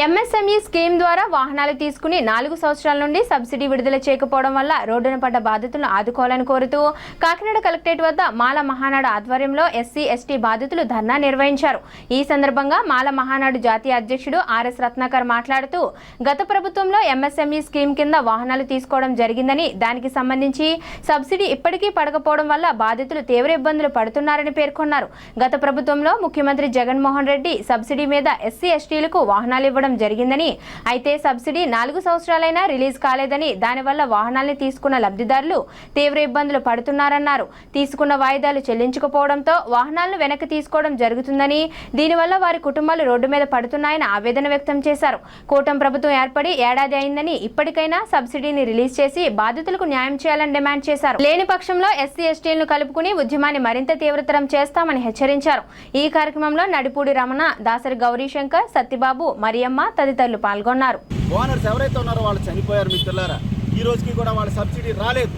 MSME scheme ద్వారా వాహనాలు తీసుకుని 4 సంవత్సరాల నుండి సబ్సిడీ విడుదల చేయకపోవడం వల్ల రోడ్డున పడ్డ బాధితులను ఆదుకోవాలని కోరుతూ కాకినాడ కలెక్టరేట్ వద్ద మాల మహానాడు ఆధ్వర్యంలో ఎస్సీ ఎస్టీ బాధితులు ధర్నా నిర్వహించారు. ఈ సందర్భంగా మాల మహానాడు జాతీయ అధ్యక్షుడు ఆర్ఎస్ రత్నాకర్ మాట్లాడుతూ గత ప్రభుత్వంలో ఎంఎస్ఎంఈ స్కీమ్ కింద వాహనాలు తీసుకోవడం జరిగిందని, దానికి సంబంధించి సబ్సిడీ ఇప్పటికీ పడకపోవడం వల్ల బాధితులు తీవ్ర ఇబ్బందులు పడుతున్నారని పేర్కొన్నారు. గత ప్రభుత్వంలో ముఖ్యమంత్రి జగన్మోహన్ రెడ్డి సబ్సిడీ మీద ఎస్సీ ఎస్టీలకు వాహనాలు జరిగిందని, అయితే సబ్సిడీ 4 సంవత్సరాలైనా రిలీజ్ కాలేదని, దానివల్ల వాహనాల్ని తీసుకున్న లబ్ధిదారులు తీవ్ర ఇబ్బందులు పడుతున్నారన్నారు. తీసుకున్న వాయిదాలు చెల్లించకపోవడంతో వాహనాలను వెనక్కి తీసుకోవడం జరుగుతుందని, దీనివల్ల వారి కుటుంబాలు రోడ్డు మీద పడుతున్నాయని ఆవేదన వ్యక్తం చేశారు. కూటమి ప్రభుత్వం ఏర్పడి ఏడాది అయిందని, ఇప్పటికైనా సబ్సిడీని రిలీజ్ చేసి బాధితులకు న్యాయం చేయాలని డిమాండ్ చేశారు. లేని పక్షంలో ఎస్సీ ఎస్టీలను కలుపుకుని ఉద్యమాన్ని మరింత తీవ్రతరం చేస్తామని హెచ్చరించారు. ఈ కార్యక్రమంలో నడిపూడి రమణ, దాసరి గౌరీశంకర్, సత్యబాబు, మరియమ్మ తదితరులు పాల్గొన్నారు. ఓనర్స్ ఎవరైతే ఉన్నారో వాళ్ళు చనిపోయారు మిత్రులారా. ఈ రోజుకి కూడా వాళ్ళ సబ్సిడీ రాలేదు.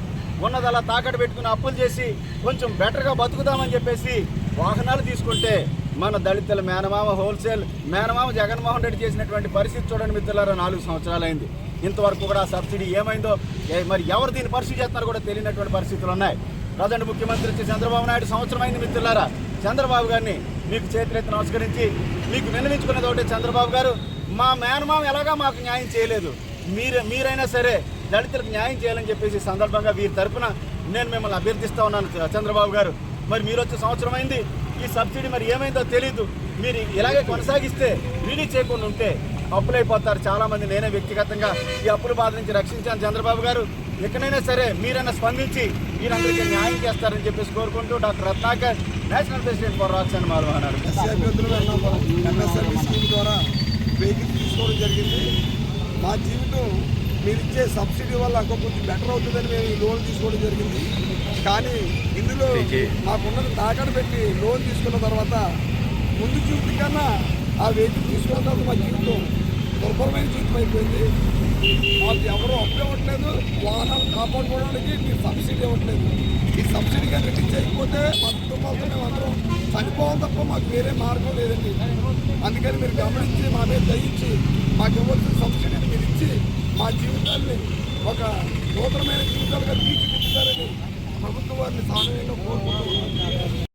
ఉన్నదలా తాకట్టు పెట్టుకుని అప్పులు చేసి కొంచెం బెటర్గా బతుకుదామని చెప్పేసి వాహనాలు తీసుకుంటే మన దళితుల మేనమామ హోల్సేల్ మేనమామ జగన్మోహన్ రెడ్డి చేసినటువంటి పరిస్థితి చూడండి మిత్రులారా. 4 సంవత్సరాలైంది. ఇంతవరకు కూడా సబ్సిడీ ఏమైందో, మరి ఎవరు దీన్ని పరిస్థితి చేస్తున్నారో కూడా తెలియనటువంటి పరిస్థితులు ఉన్నాయి. ప్రజెంట్ ముఖ్యమంత్రి వచ్చి చంద్రబాబు నాయుడు సంవత్సరం అయింది మిత్రులారా. చంద్రబాబు గారిని మీకు చేతులెత్తి నమస్కరించి మీకు విన్నవించుకునేది ఒకటే, చంద్రబాబు గారు మా మేనమామ ఎలాగా మాకు న్యాయం చేయలేదు, మీరైనా సరే దళితులకు న్యాయం చేయాలని చెప్పేసి సందర్భంగా వీరి తరఫున నేను మిమ్మల్ని అభ్యర్థిస్తూ ఉన్నాను చంద్రబాబు గారు. మరి మీరు వచ్చే సంవత్సరం అయింది, ఈ సబ్సిడీ మరి ఏమైందో తెలీదు. మీరు ఇలాగే కొనసాగిస్తే రిలీజ్ చేయకుండా ఉంటే అప్పులైపోతారు చాలామంది. నేనే వ్యక్తిగతంగా ఈ అప్పుల బాధ నుంచి రక్షించాను చంద్రబాబు గారు. ఎక్కడైనా సరే మీరైనా స్పందించి వీరందరికీ న్యాయం చేస్తారని చెప్పేసి కోరుకుంటూ doctor Ratnakar, national president for రాక్స్ మాల మహానాడు. ఎంఎస్ఎంఈ స్కీమ్ ద్వారా వెహికల్ తీసుకోవడం జరిగింది. మా జీవితం మీరు ఇచ్చే సబ్సిడీ వల్ల కొంచెం బెటర్ అవుతుందని మేము ఈ లోన్ తీసుకోవడం జరిగింది. కానీ ఇందులో మాకున్నది తాకట్టు పెట్టి లోన్ తీసుకున్న తర్వాత ముందు జీవితం కన్నా ఆ వెహికల్ తీసుకున్న తర్వాత మా జీవితం దుర్భరమైన జీవితం అయిపోయింది. మాకు ఎవరో అప్పు ఇవ్వట్లేదు, వాహనాలు కాపాడుకోవడానికి మీరు సబ్సిడీ ఇవ్వట్లేదు. ఈ సబ్సిడీ కానీ రిలీజ్ చేయకపోతే మా కుటుంబాలతో మేము అందరం చనిపోవాలి తప్ప మాకు వేరే మార్గం లేదండి. అందుకని మీరు గమనించి మా మీద దయించి మాకు ఇవ్వాల్సిన సబ్సిడీని మీరు ఇచ్చి మా జీవితాన్ని ఒక నూతనమైన జీవితాలుగా తీర్చిదిద్దుతారని ప్రభుత్వం వారిని సామాన్యంగా కోరుకుంటున్నాం.